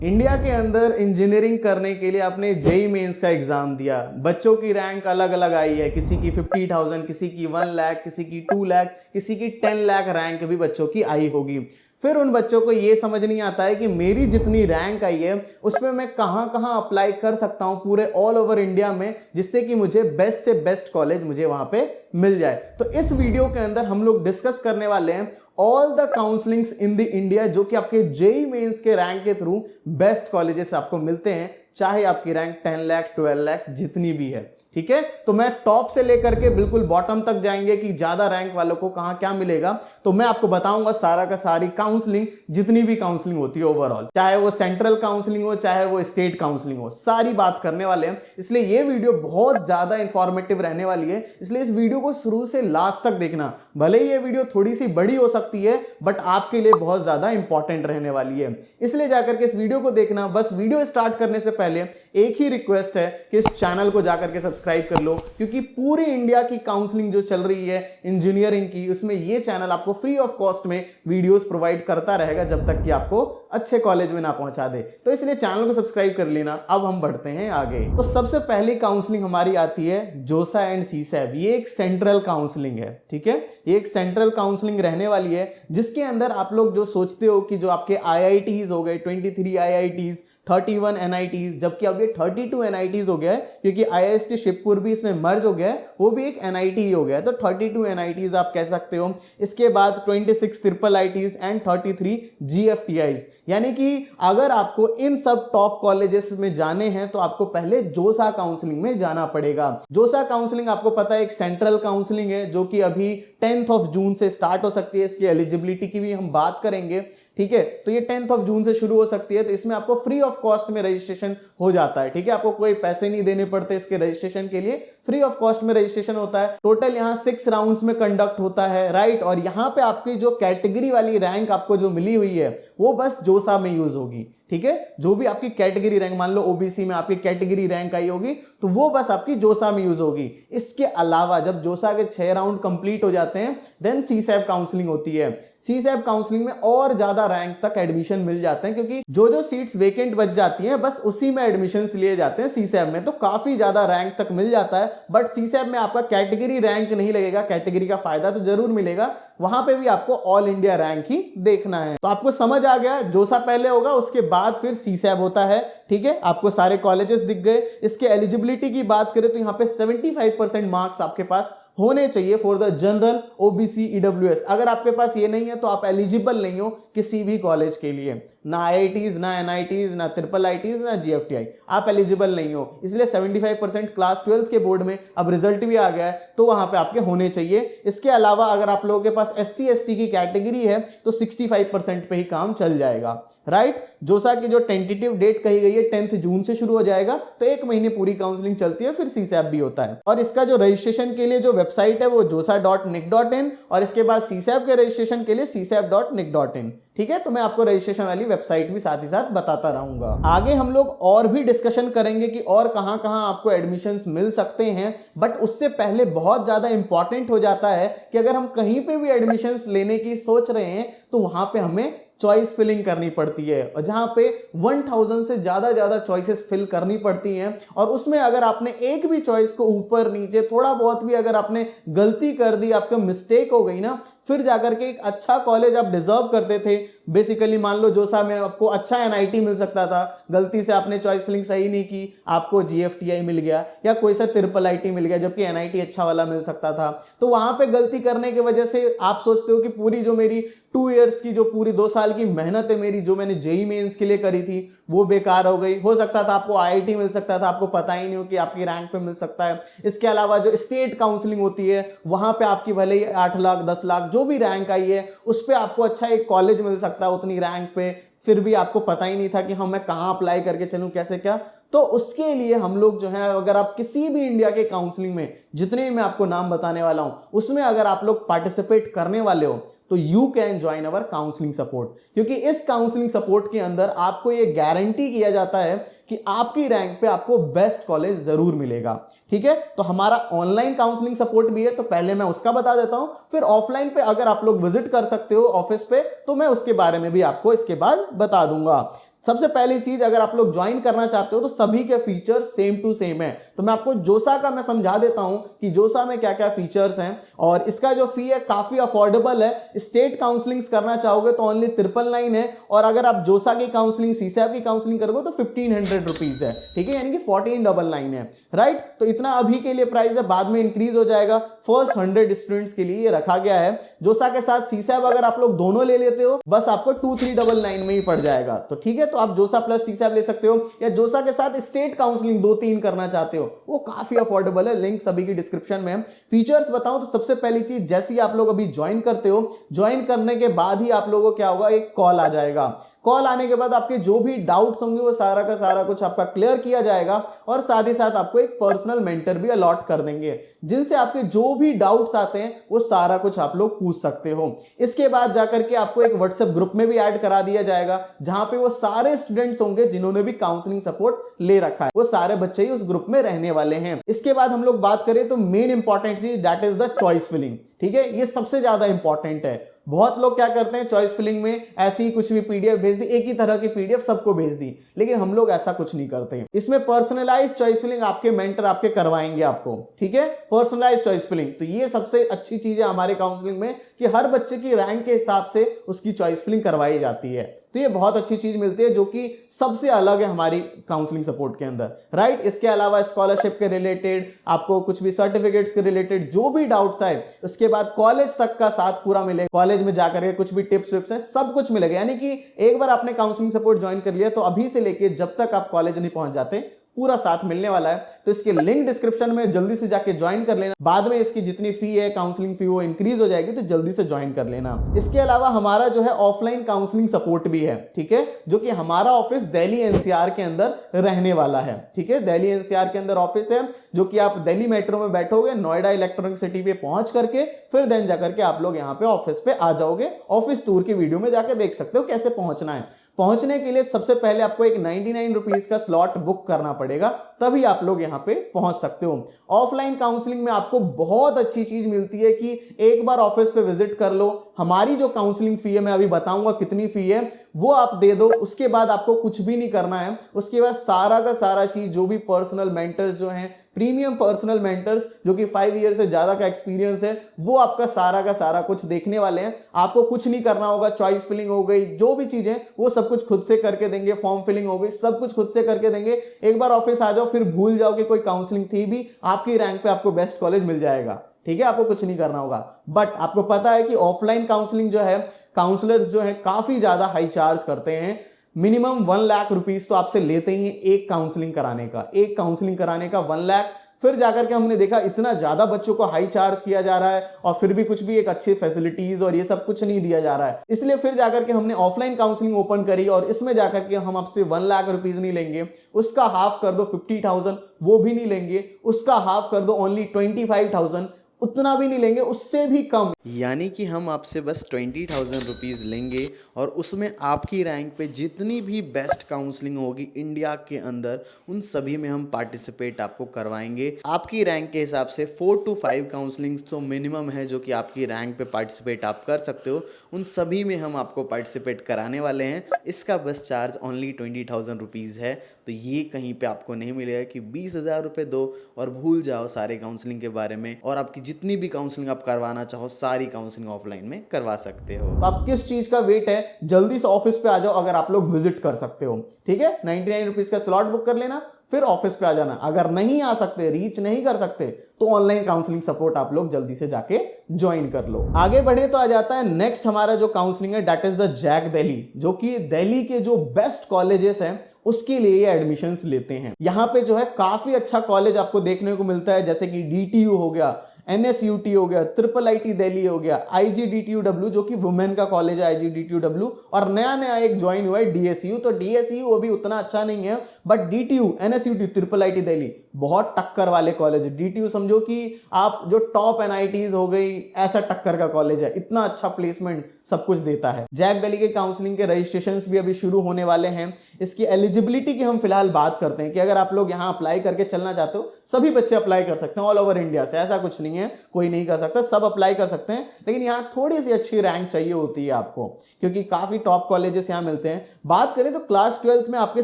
India के अंदर engineering करने के लिए आपने जेई मेंस का एग्जाम दिया। बच्चों की रैंक अलग अलग आई है, किसी की 50,000, किसी की 1 लाख, किसी की 2 लाख, किसी की 10 लाख रैंक भी बच्चों की आई होगी। फिर उन बच्चों को ये समझ नहीं आता है कि मेरी जितनी रैंक आई है उसमें मैं कहां कहां अप्लाई कर सकता हूं पूरे ऑल ओवर इंडिया में, जिससे कि मुझे बेस्ट से बेस्ट कॉलेज मुझे वहां पे मिल जाए। तो इस वीडियो के अंदर हम लोग डिस्कस करने वाले हैं all the counsellings in the India, जो कि आपके जेई मेंस के रैंक के थ्रू बेस्ट कॉलेजेस आपको मिलते हैं, चाहे आपकी रैंक 10 लाख 12 लाख जितनी भी है। ठीक है, तो मैं टॉप से लेकर के बिल्कुल बॉटम तक जाएंगे कि ज्यादा रैंक वालों को कहां क्या मिलेगा। तो मैं आपको बताऊंगा सारा का सारी काउंसलिंग, जितनी भी काउंसलिंग होती है ओवरऑल, चाहे वो सेंट्रल काउंसलिंग हो चाहे वो स्टेट काउंसलिंग हो, सारी बात करने वाले हैं। इसलिए ये वीडियो बहुत ज्यादा इंफॉर्मेटिव रहने वाली है, इसलिए इस वीडियो को शुरू से लास्ट तक देखना। भले ही ये वीडियो थोड़ी सी बड़ी हो सकती है, बट आपके लिए बहुत ज्यादा इंपॉर्टेंट रहने वाली है, इसलिए जाकर के इस वीडियो को देखना। बस वीडियो स्टार्ट करने से पहले एक ही रिक्वेस्ट है कि इस चैनल को जाकर के सब्सक्राइब कर लो, क्योंकि पूरी इंडिया की काउंसलिंग जो चल रही है इंजीनियरिंग की, उसमें ये चैनल आपको फ्री ऑफ कॉस्ट में वीडियोस प्रोवाइड करता रहेगा जब तक कि आपको अच्छे कॉलेज में ना पहुंचा दे। तो इसलिए चैनल को सब्सक्राइब कर लेना। अब हम बढ़ते हैं आगे। तो सबसे पहली काउंसलिंग हमारी आती है जोसा एंड सीसैब। ये एक सेंट्रल काउंसलिंग है। ठीक है, ये एक सेंट्रल काउंसलिंग रहने वाली है, जिसके अंदर आप लोग जो सोचते हो कि जो आपके आईआईटीज हो गए, 23 आईआईटीज, 31 एनआईटीज, जबकि अब ये 32 एनआईटीज हो गया है, क्योंकि आईआईएसटी शिवपुर भी इसमें मर्ज हो गया है, वो भी एक एनआईटी हो गया है। तो 32 एनआईटीज आप कह सकते हो। इसके बाद 26 ट्रिपल आईटीज एंड 33 जीएफटीआईज। यानी कि अगर आपको इन सब टॉप कॉलेजेस में जाने हैं तो आपको पहले जोसा काउंसलिंग में जाना पड़ेगा। जोसा काउंसलिंग आपको पता है एक सेंट्रल काउंसलिंग है, जो कि अभी 10 जून से स्टार्ट हो सकती है। इसकी एलिजिबिलिटी की भी हम बात करेंगे। ठीक है, तो ये 10 जून से शुरू हो सकती है। तो इसमें आपको फ्री ऑफ कॉस्ट में रजिस्ट्रेशन हो जाता है। ठीक है, आपको कोई पैसे नहीं देने पड़ते इसके रजिस्ट्रेशन के लिए, फ्री ऑफ कॉस्ट में रजिस्ट्रेशन होता है। टोटल यहाँ 6 राउंड्स में कंडक्ट होता है, राइट। और यहाँ पे आपकी जो कैटेगरी वाली रैंक आपको जो मिली हुई है वो बस जोसा में यूज होगी। ठीक है, जो भी आपकी कैटेगरी रैंक, मान लो ओबीसी में आपकी कैटेगरी रैंक आई होगी, तो वो बस आपकी जोसा में यूज होगी। इसके अलावा जब जोसा के 6 राउंड कंप्लीट हो जाते हैं, देन सीसैब काउंसलिंग होती है। सीसैब काउंसलिंग में और ज्यादा रैंक तक एडमिशन मिल जाते हैं, क्योंकि जो जो सीट्स वेकेंट बच जाती हैं बस उसी में एडमिशन लिए जाते हैं। सीसैब में तो काफी ज्यादा रैंक तक मिल जाता है, बट सीसैब में आपका कैटेगरी रैंक नहीं लगेगा। कैटेगरी का फायदा तो जरूर मिलेगा, वहां पे भी आपको ऑल इंडिया रैंक ही देखना है। तो आपको समझ आ गया, जोसा पहले होगा, उसके बाद फिर सीसैब होता है। ठीक है, आपको सारे कॉलेजेस दिख गए। इसके एलिजिबिलिटी की बात करें तो यहाँ पे 75% मार्क्स आपके पास होने चाहिए for the general OBC EWS. अगर आपके पास ये नहीं है तो आप एलिजिबल नहीं हो किसी भी कॉलेज के लिए, ना आईआईटीज, ना एनआईटीज, ना ट्रिपल आईटीज, ना जीएफटीआई, आप एलिजिबल नहीं हो। इसलिए 75% क्लास 12 के बोर्ड में अब रिजल्ट भी आ गया है, तो वहां पे आपके होने चाहिए। इसके अलावा अगर आप लोगों के पास एससी एसटी की कैटेगरी है तो 65% पे ही काम चल जाएगा, राइट। जोसा की जो टेंटेटिव डेट कही गई है 10 जून से शुरू हो जाएगा, तो 1 महीने पूरी काउंसलिंग चलती है, फिर सीसैब भी होता है। और इसका जो रजिस्ट्रेशन के लिए जो वेबसाइट है वो josa.nic.in, और इसके बाद सीसैब के रजिस्ट्रेशन के लिए csab.nic.in। ठीक है, तो मैं आपको रजिस्ट्रेशन वाली वेबसाइट भी साथ ही साथ बताता रहूंगा। आगे हम लोग और भी डिस्कशन करेंगे कि और कहां कहां आपको एडमिशंस मिल सकते हैं, बट उससे पहले बहुत ज्यादा इंपॉर्टेंट हो जाता है कि अगर हम कहीं पे भी एडमिशंस लेने की सोच रहे हैं तो वहां पे हमें चॉइस फिलिंग करनी पड़ती है, और जहां पे 1000 से ज्यादा चॉइसेस फिल करनी पड़ती हैं। और उसमें अगर आपने एक भी चॉइस को ऊपर नीचे थोड़ा बहुत भी अगर आपने गलती कर दी, आपका मिस्टेक हो गई ना, फिर जाकर के एक अच्छा कॉलेज आप डिजर्व करते थे। बेसिकली मान लो जोसा में आपको अच्छा एनआईटी मिल सकता था, गलती से आपने चॉइस फिलिंग सही नहीं की, आपको जीएफटीआई मिल गया या कोई सा ट्रिपल आईटी मिल गया, जबकि एनआईटी अच्छा वाला मिल सकता था। तो वहां पे गलती करने की वजह से आप सोचते हो कि पूरी जो मेरी 2 इयर्स की, जो पूरी 2 साल की मेहनत है मेरी, जो मैंने जेई मेंस के लिए करी थी, वो बेकार हो गई। हो सकता था आपको आईआईटी मिल सकता था, आपको पता ही नहीं हो कि आपकी रैंक पे मिल सकता है। इसके अलावा जो स्टेट काउंसलिंग होती है, वहां पे आपकी भले ही 8 लाख 10 लाख जो भी रैंक आई है, उस पे आपको अच्छा एक कॉलेज मिल सकता है उतनी रैंक पे, फिर भी आपको पता ही नहीं था कि हाँ मैं कहाँ अप्लाई करके चलूँ, कैसे क्या। तो उसके लिए हम लोग जो है, अगर आप किसी भी इंडिया के काउंसलिंग में, जितने भी मैं आपको नाम बताने वाला हूं, उसमें अगर आप लोग पार्टिसिपेट करने वाले हो तो you can join our counselling support, क्योंकि इस काउंसलिंग सपोर्ट के अंदर आपको यह गारंटी किया जाता है कि आपकी रैंक पे आपको बेस्ट कॉलेज जरूर मिलेगा। ठीक है, तो हमारा ऑनलाइन काउंसलिंग सपोर्ट भी है, तो पहले मैं उसका बता देता हूं, फिर ऑफलाइन पे अगर आप लोग विजिट कर सकते हो ऑफिस पे, तो मैं उसके बारे में भी आपको इसके बाद बता दूंगा। सबसे पहली चीज, अगर आप लोग ज्वाइन करना चाहते हो तो सभी के फीचर्स सेम टू सेम है। तो मैं आपको जोसा का मैं समझा देता हूं कि जोसा में क्या क्या फीचर्स हैं। और इसका जो फी है काफी अफोर्डेबल है। स्टेट काउंसलिंग करना चाहोगे तो ओनली 999 है, और अगर आप जोसा की काउंसलिंग, सीसैप की काउंसलिंग करोगे तो 1500 रुपीज है, ठीक है, यानी कि 1499 है, राइट। तो इतना अभी के लिए प्राइस है, बाद में इंक्रीज हो जाएगा। फर्स्ट 100 स्टूडेंट्स के लिए ये रखा गया है। जोसा के साथ सीसैप अगर आप लोग दोनों ले लेते हो बस आपको 2399 में ही पड़ जाएगा। तो ठीक है, तो आप जोसा प्लस सीसैप ले सकते हो, या जोसा के साथ स्टेट काउंसलिंग 2-3 करना चाहते हो, वो काफी अफोर्डेबल है। लिंक सभी की डिस्क्रिप्शन में है। फीचर्स बताऊं तो सबसे पहली चीज, जैसे ही आप लोग अभी ज्वाइन करते हो, ज्वाइन करने के बाद ही आप लोगों को क्या होगा, एक कॉल आ जाएगा। कॉल आने के बाद आपके जो भी डाउट्स होंगे वो सारा का सारा कुछ आपका क्लियर किया जाएगा, और साथ ही साथ आपको एक पर्सनल मेंटर भी अलॉट कर देंगे, जिनसे आपके जो भी डाउट्स आते हैं वो सारा कुछ आप लोग पूछ सकते हो। इसके बाद जाकर के आपको एक व्हाट्सएप ग्रुप में भी ऐड करा दिया जाएगा, जहां पे वो सारे स्टूडेंट्स होंगे जिन्होंने भी काउंसलिंग सपोर्ट ले रखा है, वो सारे बच्चे ही उस ग्रुप में रहने वाले हैं। इसके बाद हम लोग बात करें तो मेन इंपॉर्टेंट चीज, that is the choice filling, ठीक है, ये सबसे ज्यादा इंपॉर्टेंट है। बहुत लोग क्या करते हैं, चॉइस फिलिंग में ऐसी ही कुछ भी पीडीएफ भेज दी, एक ही तरह की पीडीएफ सबको भेज दी, लेकिन हम लोग ऐसा कुछ नहीं करते। इसमें पर्सनलाइज चॉइस फिलिंग आपके मेंटर आपके करवाएंगे आपको, ठीक है, पर्सनलाइज चॉइस फिलिंग। तो ये सबसे अच्छी चीज है हमारे काउंसलिंग में कि हर बच्चे की रैंक के हिसाब से उसकी चॉइस फिलिंग करवाई जाती है। तो ये बहुत अच्छी चीज मिलती है, जो कि सबसे अलग है हमारी काउंसलिंग सपोर्ट के अंदर, राइट। इसके अलावा स्कॉलरशिप के रिलेटेड, आपको कुछ भी सर्टिफिकेट्स के रिलेटेड जो भी डाउट्स आए, उसके बाद कॉलेज तक का साथ पूरा मिलेगा। कॉलेज में जाकर के कुछ भी टिप्स विप्स हैं, सब कुछ मिलेगा। यानी कि एक बार आपने काउंसलिंग सपोर्ट ज्वाइन कर लिया तो अभी से लेके जब तक आप कॉलेज नहीं पहुंच जाते पूरा साथ मिलने वाला है। तो इसके लिंक डिस्क्रिप्शन में, जल्दी से जाके ज्वाइन कर लेना। बाद में इसकी जितनी फी है, काउंसलिंग फी, वो इंक्रीज हो जाएगी, तो जल्दी से ज्वाइन कर लेना। इसके अलावा हमारा जो है ऑफलाइन काउंसलिंग सपोर्ट भी है, ठीक है, जो कि हमारा ऑफिस दिल्ली एनसीआर के अंदर रहने वाला है, ठीक है। दिल्ली एनसीआर के अंदर ऑफिस है, जो कि आप दिल्ली मेट्रो में बैठोगे, नोएडा इलेक्ट्रॉनिक सिटी पे पहुंच करके फिर देन जाकर के आप लोग यहाँ पे ऑफिस पे आ जाओगे। ऑफिस टूर की वीडियो में जाके देख सकते हो कैसे पहुंचना है। पहुंचने के लिए सबसे पहले आपको एक 99 रुपीज का स्लॉट बुक करना पड़ेगा, तभी आप लोग यहां पे पहुंच सकते हो। ऑफलाइन काउंसलिंग में आपको बहुत अच्छी चीज मिलती है कि एक बार ऑफिस पे विजिट कर लो, हमारी जो काउंसलिंग फी है, मैं अभी बताऊंगा कितनी फी है, वो आप दे दो। उसके बाद आपको कुछ भी नहीं करना है। उसके बाद सारा का सारा चीज, जो भी पर्सनल मेंटर्स जो हैं, प्रीमियम पर्सनल मेंटर्स जो कि 5 ईयर से ज्यादा का एक्सपीरियंस है, वो आपका सारा का सारा कुछ देखने वाले हैं। आपको कुछ नहीं करना होगा। चॉइस फिलिंग हो गई, जो भी चीजें, वो सब कुछ खुद से करके देंगे। फॉर्म फिलिंग हो गई, सब कुछ खुद से करके देंगे। एक बार ऑफिस आ जाओ, फिर भूल जाओ कि कोई काउंसलिंग थी भी। आपकी रैंक पे आपको बेस्ट कॉलेज मिल जाएगा, ठीक है, आपको कुछ नहीं करना होगा। बट आपको पता है कि ऑफलाइन काउंसलिंग जो है, काउंसलर्स जो है काफी ज्यादा हाई चार्ज करते हैं। मिनिमम 1 लाख रुपीज तो आपसे लेते ही हैं एक काउंसलिंग कराने का। एक काउंसलिंग कराने का 1 लाख। फिर जाकर के हमने देखा इतना ज्यादा बच्चों को हाई चार्ज किया जा रहा है, और फिर भी कुछ भी एक अच्छी फैसिलिटीज और ये सब कुछ नहीं दिया जा रहा है। इसलिए फिर जाकर के हमने ऑफलाइन काउंसलिंग ओपन करी, और इसमें जाकर के हम आपसे 1 लाख रुपीज नहीं लेंगे, उसका हाफ कर दो 50,000, वो भी नहीं लेंगे। उसका हाफ कर दो ओनली 25,000, उतना भी नहीं लेंगे, उससे भी कम। यानी कि हम आपसे बस 20,000 रुपीज़ लेंगे, और उसमें आपकी रैंक पे जितनी भी बेस्ट काउंसलिंग होगी इंडिया के अंदर, उन सभी में हम पार्टिसिपेट आपको करवाएंगे। आपकी रैंक के हिसाब से 4 to 5 काउंसलिंग तो मिनिमम है, जो कि आपकी रैंक पे पार्टिसिपेट आप कर सकते हो। उन सभी में हम आपको पार्टिसिपेट कराने वाले हैं। इसका बस चार्ज ओनली 20,000 रुपीज़ है। तो ये कहीं पे आपको नहीं मिलेगा कि 20,000 रुपये दो और भूल जाओ सारे काउंसलिंग के बारे में, और आपकी जितनी भी काउंसलिंग आप करवाना चाहो सारी काउंसलिंग ऑफलाइन में करवा सकते हो। तो आप किस चीज का वेट है, जल्दी से ऑफिस पे आ जाओ। अगर आप लोग विजिट कर सकते हो, ठीक है, 99 रुपीज का स्लॉट बुक कर लेना, फिर ऑफिस पे आ जाना। अगर नहीं आ सकते, रीच नहीं कर सकते, तो ऑनलाइन काउंसलिंग सपोर्ट आप लोग जल्दी से जाके ज्वाइन कर लो। आगे बढ़े तो आ जाता है नेक्स्ट हमारा जो काउंसलिंग है, that is the JAC Delhi, जो कि दिल्ली के जो बेस्ट कॉलेजेस हैं उसके लिए ये एडमिशंस लेते हैं। यहाँ पे जो है काफी अच्छा कॉलेज आपको देखने को मिलता है, जैसे कि DTU हो गया, NSUT हो गया, IIIT दिल्ली हो गया, IGDTUW जो कि वुमेन का कॉलेज है, IGDTUW, और नया नया एक ज्वाइन हुआ है DSU। तो DSU अभी उतना अच्छा नहीं है, but DTU, NSUT, IIIT Delhi बहुत टक्कर वाले कॉलेज। डीटीयू समझो कि आप जो टॉप एनआईटीज हो गई, ऐसा टक्कर का कॉलेज है, इतना अच्छा प्लेसमेंट सब कुछ देता है। जैक दिल्ली के काउंसलिंग के रजिस्ट्रेशंस भी अभी शुरू होने वाले हैं। इसकी एलिजिबिलिटी की हम फिलहाल बात करते हैं कि अगर आप लोग यहाँ अप्लाई करके चलना चाहते हो, सभी बच्चे अप्लाई कर सकते हैं ऑल ओवर इंडिया से, ऐसा कुछ नहीं है कोई नहीं कर सकता, सब अप्लाई कर सकते हैं। लेकिन यहाँ थोड़ी सी अच्छी रैंक चाहिए होती है आपको, क्योंकि काफी टॉप कॉलेजेस यहाँ मिलते हैं। बात करें तो क्लास 12th में आपके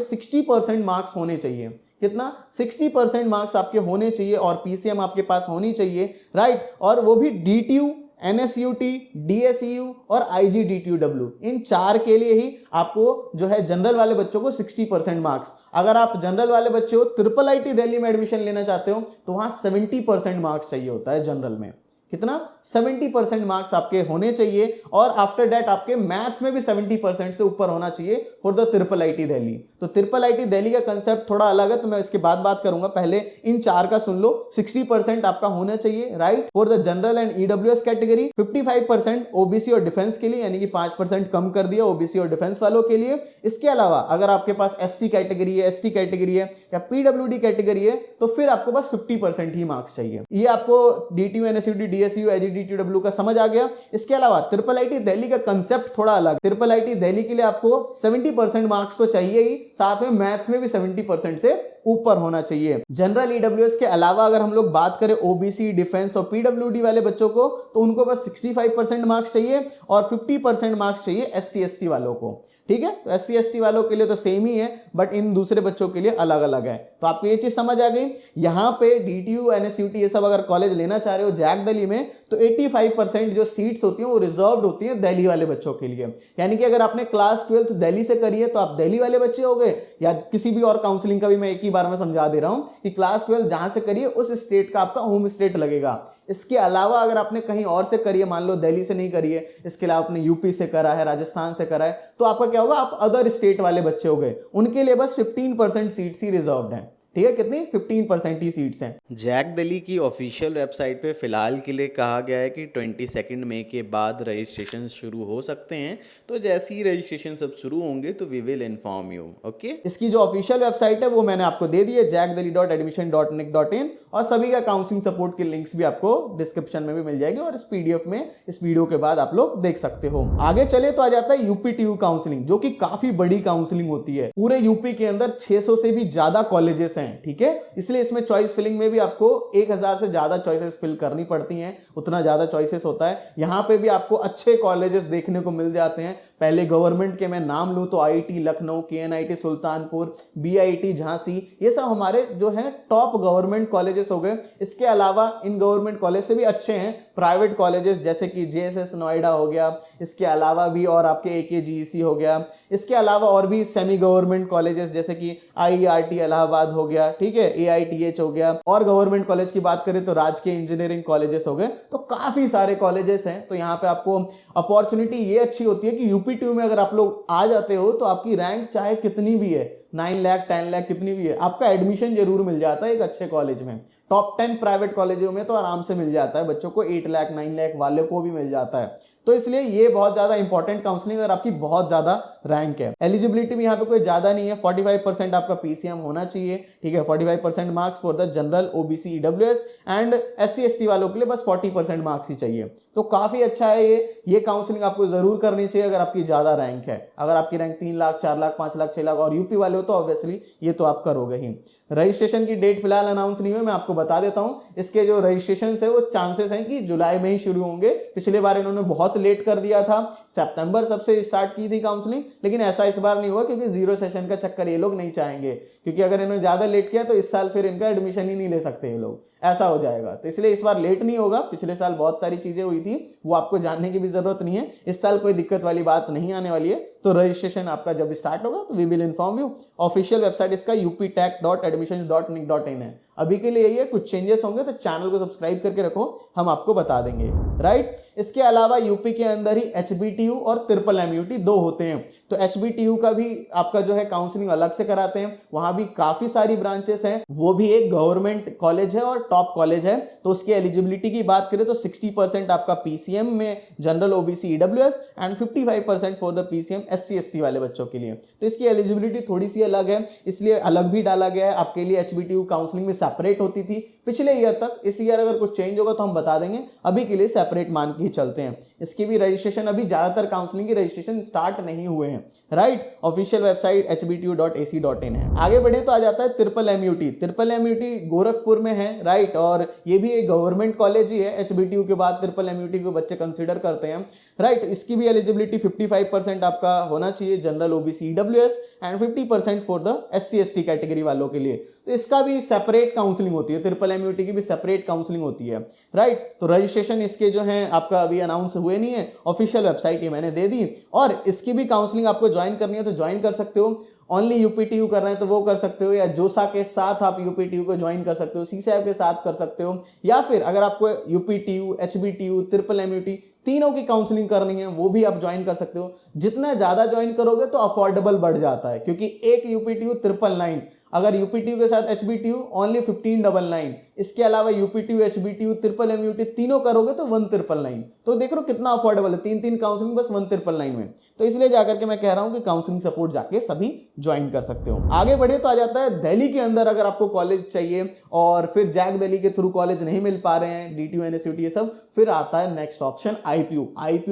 60% मार्क्स होने चाहिए। कितना? 60% मार्क्स आपके होने चाहिए और पीसीएम आपके पास होनी चाहिए, राइट। और वो भी डीटीयू, एनएसयूटी, डीएसयू और आईजीडीटीयूडब्ल्यू, इन 4 के लिए ही आपको जो है जनरल वाले बच्चों को 60% मार्क्स। अगर आप जनरल वाले बच्चे हो, ट्रिपल आईटी दिल्ली में एडमिशन लेना चाहते हो, तो वहां 70% मार्क्स चाहिए होता है जनरल में। कितना? 70% मार्क्स आपके होने चाहिए और आफ्टर दैट आपके मैथ्स में भी 70% से ऊपर होना चाहिए for the triple IT Delhi. तो ट्रिपल आईटी दिल्ली का कंसेप्ट थोड़ा अलग है, तो मैं इसके बाद बात करूंगा। पहले इन 4 का सुन लो। 60% आपका होना चाहिए, right, for the general and EWS category. 55% OBC और डिफेंस के लिए, यानी कि 5% कम कर दिया ओबीसी और डिफेंस वालों के लिए। इसके अलावा अगर आपके पास एससी कैटेगरी है, एसटी कैटेगरी है या पीडब्ल्यूडी कैटेगरी है, तो फिर आपको बस 50% ही मार्क्स चाहिए। ये आपको डीटीयू, एनएसयूटी, डीएसयू, आईजीडीटीयूडब्ल्यू का समझ आ गया। इसके अलावा ट्रिपल आईटी दिल्ली का कंसेप्ट थोड़ा अलग। ट्रिपल आईटी दिल्ली के लिए आपको 70% मार्क्स तो चाहिए ही, साथ में मैथ्स में भी 70% से ऊपर होना चाहिए। जनरल ईडब्ल्यूएस के अलावा अगर हम लोग बात करें ओबीसी, डिफेंस और पीडब्ल्यूडी वाले बच्चों को, तो उनको बस 65% मार्क्स चाहिए और 50% मार्क्स चाहिए एससी एसटी वालों को। ठीक है, तो एससी एसटी वालों के लिए तो सेम ही है, बट इन दूसरे बच्चों के लिए अलग अलग है। तो आपको ये चीज समझ आ गई। यहाँ पे डीटीयू, एनएसयूटी ये सब अगर कॉलेज लेना चाह रहे हो जैक दिल्ली में, तो 85% जो सीट्स होती हैं वो रिजर्व्ड होती हैं दिल्ली वाले बच्चों के लिए। यानी कि अगर आपने क्लास 12th दिल्ली से करी है तो आप दिल्ली वाले बच्चे हो गए, या किसी भी और काउंसलिंग का भी मैं एक ही बार में समझा दे रहा हूं कि क्लास 12 जहां से करिए उस स्टेट का आपका होम स्टेट लगेगा। इसके अलावा अगर आपने कहीं और से करी है, मान लो दिल्ली से नहीं करी है, इसके अलावा आपने यूपी से करा है, राजस्थान से करा है, तो आपका क्या होगा, आप अदर स्टेट वाले बच्चे हो गए, उनके लिए बस 15% सीट्स ही रिजर्व्ड हैं। ठीक है, कितनी? 15% ही सीट्स हैं। जैक दिल्ली की ऑफिशियल वेबसाइट पे फ़िलहाल के लिए कहा गया है कि 22 मई के बाद रजिस्ट्रेशन शुरू हो सकते हैं। तो जैसे ही रजिस्ट्रेशन सब शुरू होंगे तो we will inform you. Okay, इसकी जो ऑफिशियल वेबसाइट है वो मैंने आपको दे दी है, jackdelhi.admission.nic.in, और सभी का काउंसलिंग सपोर्ट की लिंक्स भी आपको डिस्क्रिप्शन में भी मिल जाएगी और इस पीडीएफ में इस वीडियो के बाद आप लोग देख सकते हो। आगे चले तो आ जाता है यूपीटीयू काउंसलिंग, जो कि काफी बड़ी काउंसलिंग होती है। पूरे यूपी के अंदर 600 से भी ज्यादा कॉलेजेस हैं। ठीक है, इसलिए इसमें चॉइस फिलिंग में भी आपको 1000 से ज्यादा चॉइसेस फिल करनी पड़ती हैं, उतना ज्यादा चॉइसेस होता है। यहाँ पे भी आपको अच्छे कॉलेजेस देखने को मिल जाते हैं। पहले गवर्नमेंट के मैं नाम लूं तो आईआईटी लखनऊ, केएनआईटी सुल्तानपुर, बीआईटी झांसी, ये सब हमारे जो है टॉप गवर्नमेंट कॉलेजेस हो गए। इसके अलावा इन गवर्नमेंट कॉलेज से भी अच्छे हैं प्राइवेट कॉलेजेस, जैसे कि जेएसएस नोएडा हो गया, इसके अलावा भी और आपके एकेजीईसी हो गया, इसके अलावा और भी सेमी गवर्नमेंट कॉलेजेस जैसे कि आईईआरटी इलाहाबाद हो गया, ठीक है, एआईटीएच हो गया। और गवर्नमेंट कॉलेज की बात करें तो राजकीय इंजीनियरिंग कॉलेजेस हो गए। तो काफी सारे कॉलेजेस हैं। तो यहाँ पे आपको अपॉर्चुनिटी ये अच्छी होती है कि यूपीटीयू में अगर आप लोग आ जाते हो तो आपकी रैंक चाहे कितनी भी है, 9 लाख 10 लाख कितनी भी है, आपका एडमिशन जरूर मिल जाता है एक अच्छे कॉलेज में। टॉप 10 प्राइवेट कॉलेजों में तो आराम से मिल जाता है बच्चों को, 8 लाख 9 लाख वाले को भी मिल जाता है। तो इसलिए ये बहुत ज्यादा इंपॉर्टेंट काउंसलिंग अगर आपकी बहुत ज्यादा रैंक है। एलिजिबिलिटी भी यहाँ पे कोई ज्यादा नहीं है, 45% आपका पीसीएम होना चाहिए। ठीक है, 45% marks for the general, OBC, EWS and SC ST वालों के लिए बस 40% मार्क्स ही चाहिए। तो काफी अच्छा है ये काउंसलिंग आपको जरूर करनी चाहिए अगर आपकी ज्यादा रैंक है। अगर आपकी रैंक 3 लाख 4 लाख 5 लाख 6 लाख और यूपी वाले हो तो ऑब्वियसली ये तो आप करोगे ही। रजिस्ट्रेशन की डेट फिलहाल अनाउंस नहीं हुई, मैं आपको बता देता हूं। इसके जो रजिस्ट्रेशन है वो चांसेस हैं कि जुलाई में ही शुरू होंगे। पिछले बार इन्होंने बहुत लेट कर दिया था, सितंबर सबसे स्टार्ट की थी काउंसलिंग, लेकिन ऐसा इस बार नहीं हुआ क्योंकि जीरो सेशन का चक्कर ये लोग नहीं चाहेंगे, क्योंकि अगर इन्होंने ज्यादा लेट किया तो इस साल फिर इनका एडमिशन ही नहीं ले सकते ये लोग, ऐसा हो जाएगा। तो इसलिए इस बार लेट नहीं होगा। पिछले साल बहुत सारी चीजें हुई थी, वो आपको जानने की भी जरूरत नहीं है। इस साल कोई दिक्कत वाली बात नहीं आने वाली है। तो रजिस्ट्रेशन आपका जब स्टार्ट होगा तो we will inform you. Official website इसका uptech.admissions.nic.in है। अभी के लिए यही है, कुछ चेंजेस होंगे तो चैनल को सब्सक्राइब करके रखो, हम आपको बता देंगे, राइट। इसके अलावा यूपी के अंदर ही एचबीटीयू और ट्रिपल एमयूटी 2 होते हैं। तो एचबीटीयू का भी आपका जो है काउंसलिंग अलग से कराते हैं, वहां भी काफी सारी ब्रांचेस हैं। वो भी एक गवर्नमेंट कॉलेज है और टॉप कॉलेज है। तो उसकी एलिजिबिलिटी की बात करें तो 60% आपका पीसीएम में general, OBC, EWS and 55% for the PCM SC ST वाले बच्चों के लिए। तो इसकी एलिजिबिलिटी थोड़ी सी अलग है, इसलिए अलग भी डाला गया है आपके लिए। HBTU काउंसलिंग में सेपरेट होती थी पिछले ईयर तक, इस ईयर अगर कुछ चेंज होगा तो हम बता देंगे, अभी के लिए सेपरेट मान के ही चलते हैं। इसकी भी रजिस्ट्रेशन, अभी ज्यादातर काउंसलिंग की रजिस्ट्रेशन स्टार्ट नहीं हुए हैं, राइट। ऑफिशियल वेबसाइट hbtu.ac.in है। आगे बढ़े तो आ जाता है ट्रिपल MUT गोरखपुर में है, राइट। और ये भी एक गवर्नमेंट कॉलेज ही है, HBTU के बाद ट्रिपल MUT को बच्चे कंसिडर करते हैं, राइट। इसकी भी एलिजिबिलिटी 55% आपका होना चाहिए general OBC EWS and 50% for the SC ST category वालों के लिए। तो इसका भी सेपरेट काउंसलिंग होती है, ट्रिपल MUT की भी सेपरेट काउंसलिंग होती है, राइट। तो रजिस्ट्रेशन इसके जो है आपका अभी अनाउंस हुए नहीं है, ऑफिशियल वेबसाइट ये मैंने दे दी। और इसकी भी काउंसलिंग आपको ज्वाइन करनी है तो ज्वाइन कर सकते हो। ओनली UPTU कर रहे हैं तो वो कर सकते हो, या जोसा के साथ आप UPTU को ज्वाइन कर सकते हो, CSAB के साथ कर सकते हो, या फिर अगर आपको UPTU, HBTU, ट्रिपल MUT तीनों की काउंसलिंग करनी है वो भी आप ज्वाइन कर सकते हो। जितना ज्यादा ज्वाइन करोगे तो अफोर्डेबल बढ़ जाता है, क्योंकि एक UPTU 999, अगर UPTU के साथ HBTU ओनली 1599, इसके अलावा UPTU, HBTU, ट्रिपल MUT तीनों करोगे तो 1999। तो देख रहे हो कितना अफोर्डेबल है, तीन काउंसलिंग बस 1999 में। तो इसलिए जाकर के मैं कह रहा हूं कि काउंसलिंग सपोर्ट जाके सभी ज्वाइन कर सकते हो। आगे बढ़े तो आ जाता है दिल्ली के अंदर अगर आपको कॉलेज चाहिए और फिर जैक दिल्ली के थ्रू कॉलेज नहीं मिल पा रहे हैं, DTU, NSUT ये सब, फिर आता है नेक्स्ट ऑप्शन IPU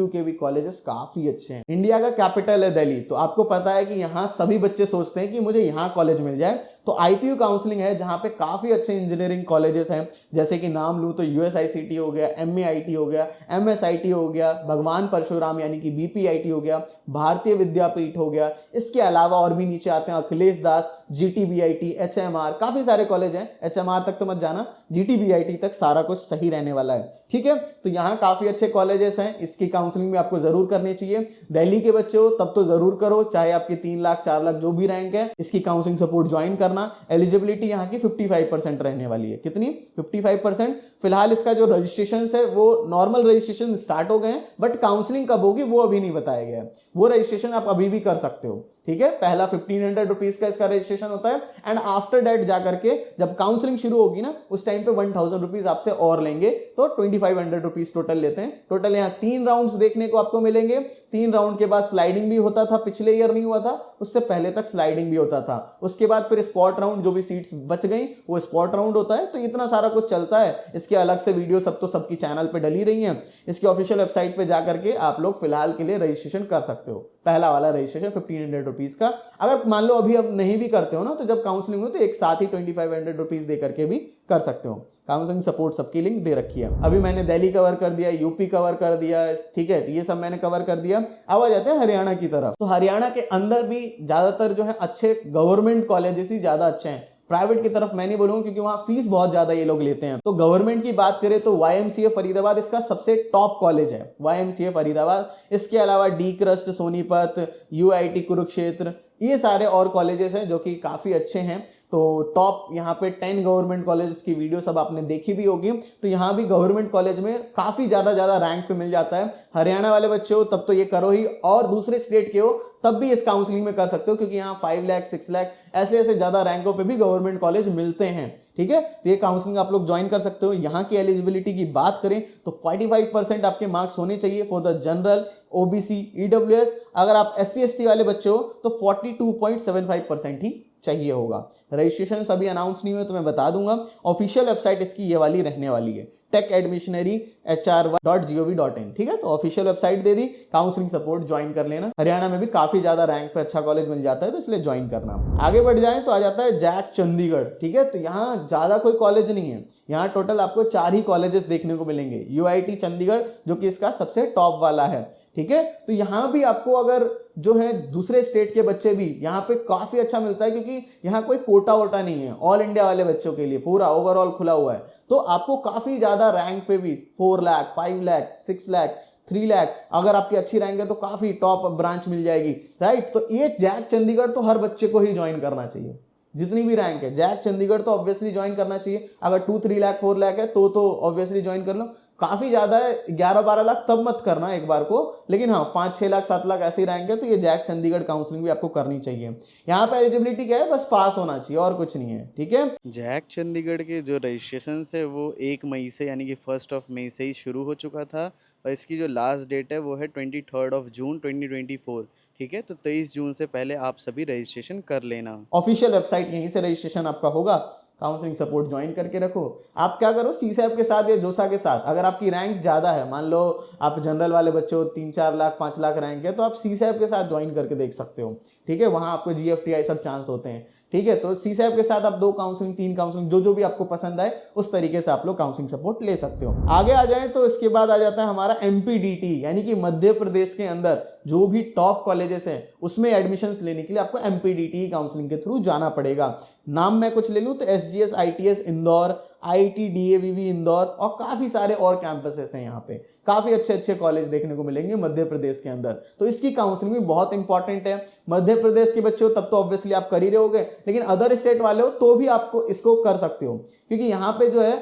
के भी कॉलेजेस काफी अच्छे हैं। इंडिया का कैपिटल है दिल्ली, तो आपको पता है कि यहाँ सभी बच्चे सोचते हैं कि मुझे यहाँ कॉलेज मिल जाए। तो IPU काउंसलिंग है जहां पे काफी अच्छे इंजीनियरिंग कॉलेजेस हैं, जैसे कि नाम लूं तो USICT हो गया, MAIT हो गया, MSIT हो गया, भगवान परशुराम यानी कि BPIT हो गया, भारतीय विद्यापीठ हो गया। इसके अलावा और भी नीचे आते हैं अखिलेश दास, GTBIT, HMR, काफी सारे कॉलेज हैं। HMR तक तो मत जाना, GTBIT तक सारा कुछ सही रहने वाला है, ठीक है। तो यहाँ काफी अच्छे कॉलेजेस हैं, इसकी काउंसलिंग भी आपको जरूर करनी चाहिए। दिल्ली के बच्चे हो तब तो जरूर करो, चाहे आपके 3 लाख 4 लाख जो भी रैंक है, इसकी काउंसलिंग सपोर्ट ज्वाइन करना। एलिजिबिलिटी यहाँ की 55% रहने वाली है, कितनी 55%। फिलहाल इसका जो रजिस्ट्रेशन है वो नॉर्मल रजिस्ट्रेशन स्टार्ट हो गए हैं, बट काउंसलिंग कब होगी वो अभी नहीं बताया गया है। वो रजिस्ट्रेशन आप अभी भी कर सकते हो, ठीक है। पहला 1500 रुपीज का इसका रजिस्ट्रेशन होता है, एंड आफ्टर दैट जाकर के जब काउंसलिंग शुरू होगी ना उस टाइम पे 1000 रुपीज आपसे और लेंगे, तो 2500 रुपीज टोटल लेते हैं। टोटल यहाँ 3 राउंड्स देखने को आपको मिलेंगे। 3 राउंड के बाद स्लाइडिंग भी होता था, पिछले ईयर नहीं हुआ था, उससे पहले तक स्लाइडिंग भी होता था। उसके बाद फिर स्पॉट राउंड, जो भी सीट्स बच गई वो स्पॉट राउंड होता है। तो इतना सारा कुछ चलता है, इसके अलग से वीडियो सब तो सबकी चैनल पे डली रही हैं। इसकी ऑफिशियल वेबसाइट पे जाकर के आप लोग फिलहाल के लिए रजिस्ट्रेशन कर सकते हो। पहला वाला रजिस्ट्रेशन 1500 रुपीज का, अगर मान लो अभी अब नहीं भी करते हो ना, तो जब काउंसलिंग हो तो एक साथ ही 2500 रुपीज दे करके भी कर सकते हो। काउंसलिंग सपोर्ट सबकी लिंक दे रखी है। अभी मैंने दिल्ली कवर कर दिया, यूपी कवर कर दिया, ठीक है, ये सब मैंने कवर कर दिया। अब आ जाते हैं हरियाणा की तरफ। तो हरियाणा के अंदर भी ज्यादातर जो है अच्छे गवर्नमेंट कॉलेजेस ही ज्यादा अच्छे हैं, प्राइवेट की तरफ मैं नहीं बोलूंगा क्योंकि वहां फीस बहुत ज्यादा ये लोग लेते हैं। तो गवर्नमेंट की बात करें तो YMCA फरीदाबाद इसका सबसे टॉप कॉलेज है, YMCA फरीदाबाद। इसके अलावा D crust Sonipat, UIT Kurukshetra, ये सारे और कॉलेजेस हैं जो कि काफी अच्छे हैं। तो टॉप यहाँ पे 10 गवर्नमेंट कॉलेजेस की वीडियो सब आपने देखी भी होगी। तो यहाँ भी गवर्नमेंट कॉलेज में काफी ज्यादा रैंक पे मिल जाता है। हरियाणा वाले बच्चे हो तब तो ये करो ही, और दूसरे स्टेट के हो तब भी इस काउंसलिंग में कर सकते हो, क्योंकि यहाँ 5 लाख 6 लाख ऐसे ज्यादा रैंकों पे भी गवर्नमेंट कॉलेज मिलते हैं, ठीक है। तो ये काउंसलिंग आप लोग ज्वाइन कर सकते हो। यहाँ की एलिजिबिलिटी की बात करें तो 45% आपके मार्क्स होने चाहिए for the general, OBC, EWS। अगर आप SC ST वाले बच्चे हो तो 42.75% ही चाहिए होगा। रजिस्ट्रेशन अभी अनाउंस नहीं हुए तो मैं बता दूंगा। ऑफिशियल वेबसाइट इसकी ये वाली रहने वाली है, techadmissionaryhr1.gov.in, ठीक है। तो ऑफिशियल वेबसाइट दे दी, काउंसलिंग सपोर्ट ज्वाइन कर लेना। हरियाणा में भी काफी ज्यादा रैंक पे अच्छा कॉलेज मिल जाता है, तो इसलिए ज्वाइन करना। आगे बढ़ जाए तो आ जाता है जैक चंडीगढ़, ठीक है। तो यहाँ ज्यादा कोई कॉलेज नहीं है, यहाँ टोटल आपको 4 ही कॉलेजेस देखने को मिलेंगे। UIT चंडीगढ़ जो कि इसका सबसे टॉप वाला है, ठीक है। तो यहाँ भी आपको अगर जो है दूसरे स्टेट के बच्चे भी यहाँ पे काफी अच्छा मिलता है, क्योंकि यहाँ कोई कोटा वोटा नहीं है, ऑल इंडिया वाले बच्चों के लिए पूरा ओवरऑल खुला हुआ है। तो आपको काफी ज्यादा रैंक पे भी 4 लाख 5 लाख 6 लाख 3 लाख, अगर आपकी अच्छी रैंक है तो काफी टॉप ब्रांच मिल जाएगी, राइट। तो ये जैक चंडीगढ़ तो हर बच्चे को ही ज्वाइन करना चाहिए, जितनी भी रैंक है। जैक चंडीगढ़ तो ऑब्वियसली ज्वाइन करना चाहिए। अगर 2-3 लाख 4 लाख है तो ऑब्वियसली ज्वाइन कर लो। काफी ज्यादा है 11-12 लाख तब मत करना एक बार को, लेकिन हाँ 5-6 लाख 7 लाख ऐसी रैंक है तो ये जैक चंडीगढ़ काउंसलिंग भी आपको करनी चाहिए। यहाँ पे एलिजिबिलिटी क्या है, बस पास होना चाहिए और कुछ नहीं है, ठीक है। जैक चंडीगढ़ के जो रजिस्ट्रेशन है वो 1 मई से यानी कि 1 मई से ही शुरू हो चुका था, और इसकी जो लास्ट डेट है वो है 23 जून 2024, ठीक है, तो 23 जून से पहले आप सभी रजिस्ट्रेशन कर लेना। ऑफिशियल वेबसाइट, यहीं से रजिस्ट्रेशन आपका होगा। काउंसलिंग सपोर्ट ज्वाइन करके रखो। आप क्या करो, सीसैप के साथ या जोसा के साथ, अगर आपकी रैंक ज़्यादा है, मान लो आप जनरल वाले बच्चे हो, 3-4 लाख 5 लाख रैंक है, तो आप सीसैप के साथ ज्वाइन करके देख सकते हो। ठीक है, वहाँ आपको GFTI सब चांस होते हैं। ठीक है, तो सीसैप के साथ आप 2 काउंसलिंग 3 काउंसलिंग जो भी आपको पसंद आए उस तरीके से आप लोग काउंसलिंग सपोर्ट ले सकते हो। आगे आ जाएं तो इसके बाद आ जाता है हमारा MPDT, यानी कि मध्य प्रदेश के अंदर जो भी टॉप कॉलेजेस हैं उसमें एडमिशंस लेने के लिए आपको MPDT काउंसलिंग के थ्रू जाना पड़ेगा। नाम मैं कुछ ले लूँ तो SGS ITS Indore, IIT DAVV Indore और काफ़ी सारे और कैंपसेस हैं। यहाँ पे काफ़ी अच्छे अच्छे कॉलेज देखने को मिलेंगे मध्य प्रदेश के अंदर, तो इसकी काउंसलिंग भी बहुत इंपॉर्टेंट है। मध्य प्रदेश के बच्चे हो तब तो ऑब्वियसली आप कर ही रहे होगे, लेकिन अदर स्टेट वाले हो तो भी आपको इसको कर सकते हो, क्योंकि यहाँ पे जो है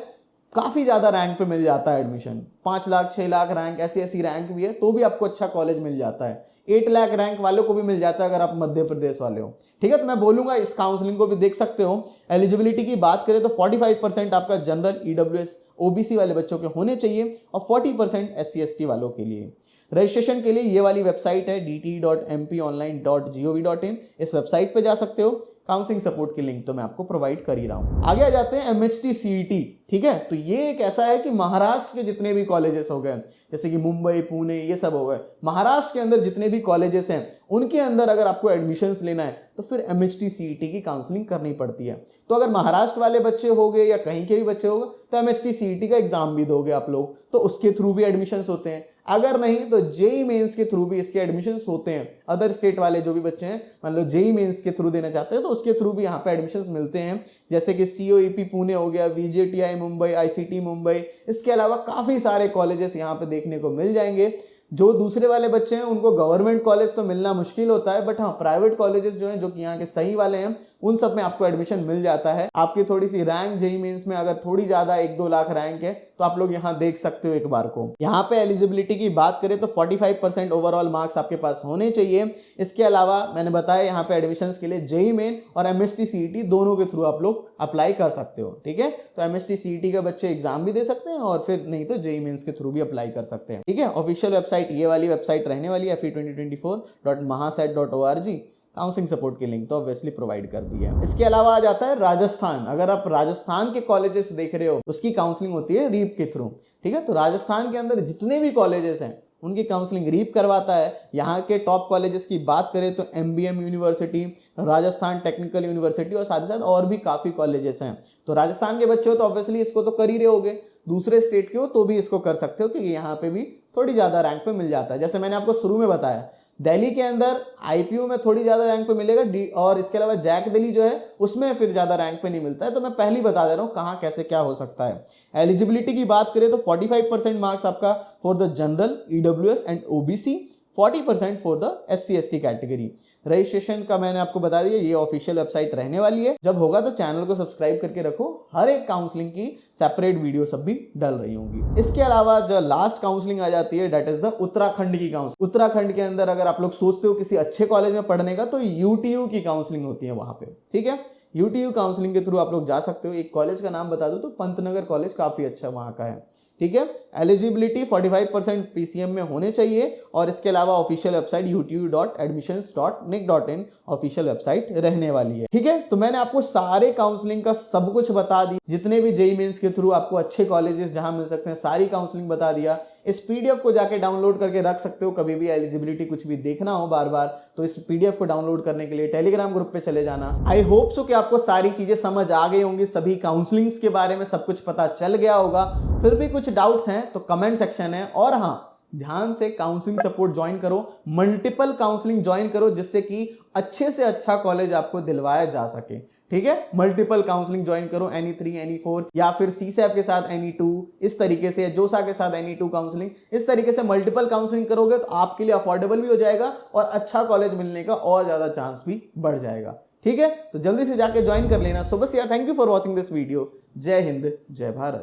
काफ़ी ज़्यादा रैंक पे मिल जाता है एडमिशन। 5 लाख 6 लाख रैंक, ऐसी ऐसी रैंक भी है तो भी आपको अच्छा कॉलेज मिल जाता है। 8 लाख रैंक वालों को भी मिल जाता है अगर आप मध्य प्रदेश वाले हो। ठीक है, तो मैं बोलूंगा इस काउंसलिंग को भी देख सकते हो। एलिजिबिलिटी की बात करें तो 45% आपका जनरल EWS OBC वाले बच्चों के होने चाहिए और 40% SC ST वालों के लिए। रजिस्ट्रेशन के लिए ये वाली वेबसाइट है dt.mponline.gov.in, इस वेबसाइट पे जा सकते हो। काउंसलिंग सपोर्ट की लिंक तो मैं आपको प्रोवाइड कर ही रहा हूँ। आगे आ जाते हैं MHT CET। ठीक है, तो ये एक ऐसा है कि महाराष्ट्र के जितने भी कॉलेजेस हो गए, जैसे कि मुंबई पुणे ये सब हो गए, महाराष्ट्र के अंदर जितने भी कॉलेजेस हैं उनके अंदर अगर आपको एडमिशन्स लेना है तो फिर MHT CET की काउंसलिंग करनी पड़ती है। तो अगर महाराष्ट्र वाले बच्चे हो गए या कहीं के भी बच्चे हो गए तो MHT CET का एग्जाम भी दोगे आप लोग, तो उसके थ्रू भी एडमिशन्स होते हैं। अगर नहीं तो JEE मेंस के थ्रू भी इसके एडमिशन्स होते हैं। अदर स्टेट वाले जो भी बच्चे हैं, मान लो JEE मेंस के थ्रू देना चाहते हैं तो उसके थ्रू भी यहाँ पे एडमिशन्स मिलते हैं, जैसे कि COEP पुणे हो गया, VJTI मुंबई, ICT मुंबई। इसके अलावा काफ़ी सारे कॉलेजेस यहाँ पे देखने को मिल जाएंगे। जो दूसरे वाले बच्चे हैं उनको गवर्नमेंट कॉलेज तो मिलना मुश्किल होता है, बट हाँ प्राइवेट कॉलेजेस जो हैं जो कि यहाँ के सही वाले हैं उन सब में आपको एडमिशन मिल जाता है। आपकी थोड़ी सी रैंक JEE मेंस में अगर थोड़ी ज्यादा 1-2 लाख रैंक है तो आप लोग यहाँ देख सकते हो एक बार को। यहाँ पे एलिजिबिलिटी की बात करें तो 45% ओवरऑल मार्क्स आपके पास होने चाहिए। इसके अलावा मैंने बताया यहाँ पे एडमिशन्स के लिए JEE मेन और MHT CET दोनों के थ्रू आप लोग अप्लाई कर सकते हो। ठीक है, तो MHT CET का बच्चे एग्जाम भी दे सकते हैं और फिर नहीं तो JEE मेंस के थ्रू भी अप्लाई कर सकते हैं। ठीक है, ऑफिशियल वेबसाइट ये वाली वेबसाइट रहने वाली है fe2024.mahasat.org। काउंसलिंग सपोर्ट की लिंक तो ऑब्वियसली प्रोवाइड कर दी है। इसके अलावा आ जाता है राजस्थान। अगर आप राजस्थान के कॉलेजेस देख रहे हो उसकी काउंसलिंग होती है रीप के थ्रू। ठीक है, तो राजस्थान के अंदर जितने भी कॉलेजेस हैं उनकी काउंसलिंग रीप करवाता है। यहाँ के टॉप कॉलेजेस की बात करें तो MBM university, Rajasthan technical university और साथ ही साथ और भी काफ़ी कॉलेजेस हैं। तो राजस्थान के बच्चे हो तो ऑब्वियसली इसको तो कर ही रहे होगे, दूसरे स्टेट के हो तो भी इसको कर सकते हो, क्योंकि यहाँ पे भी थोड़ी ज़्यादा रैंक पे मिल जाता है। जैसे मैंने आपको शुरू में बताया, दिल्ली के अंदर IPU में थोड़ी ज़्यादा रैंक पे मिलेगा, और इसके अलावा जैक दिल्ली जो है उसमें फिर ज़्यादा रैंक पे नहीं मिलता है। तो मैं पहले ही बता दे रहा हूँ कहाँ कैसे क्या हो सकता है। एलिजिबिलिटी की बात करें तो 45% मार्क्स आपका for the general EWS and OBC, 40% for the SC ST category. Registration का मैंने आपको बता दिया, ये ऑफिशियल वेबसाइट रहने वाली है। जब होगा तो चैनल को सब्सक्राइब करके रखो, हर एक काउंसलिंग की सेपरेट वीडियो सब भी डल रही होंगी। इसके अलावा जो लास्ट काउंसलिंग आ जाती है दैट इज द उत्तराखंड की काउंसलिंग। उत्तराखंड के अंदर अगर आप लोग सोचते हो किसी अच्छे कॉलेज में पढ़ने का तो UTU की काउंसलिंग होती है वहां पे। ठीक है, UTU काउंसलिंग के थ्रू आप लोग जा सकते हो। एक कॉलेज का नाम बता दो तो पंतनगर कॉलेज काफ़ी अच्छा वहाँ का है। ठीक है, एलिजिबिलिटी 45% PCM में होने चाहिए और इसके अलावा official website utu.admissions.nic.in official website रहने वाली है। ठीक है, तो मैंने आपको सारे काउंसलिंग का सब कुछ बता दिया, जितने भी JEE मेंस के थ्रू आपको अच्छे कॉलेजेस जहां मिल सकते हैं सारी काउंसलिंग बता दिया। इस PDF को जाके डाउनलोड करके रख सकते हो, कभी भी एलिजिबिलिटी कुछ भी देखना हो बार बार तो इस PDF को डाउनलोड करने के लिए टेलीग्राम ग्रुप पे चले जाना। आई होप सो कि आपको सारी चीजें समझ आ गई होंगी, सभी काउंसलिंग्स के बारे में सब कुछ पता चल गया होगा। फिर भी कुछ डाउट्स हैं तो कमेंट सेक्शन है, और हाँ ध्यान से काउंसलिंग सपोर्ट ज्वाइन करो, मल्टीपल काउंसलिंग ज्वाइन करो, जिससे कि अच्छे से अच्छा कॉलेज आपको दिलवाया जा सके। ठीक है, मल्टीपल काउंसलिंग ज्वाइन करो, NE3 NE4 या फिर CSAP के साथ NE2, इस तरीके से जोसा के साथ NE2 काउंसलिंग, इस तरीके से मल्टीपल काउंसलिंग करोगे तो आपके लिए अफोर्डेबल भी हो जाएगा और अच्छा कॉलेज मिलने का और ज्यादा चांस भी बढ़ जाएगा। ठीक है, तो जल्दी से जाके ज्वाइन कर लेना। सो बस यार, thank you for watching this video. जय हिंद, जय भारत।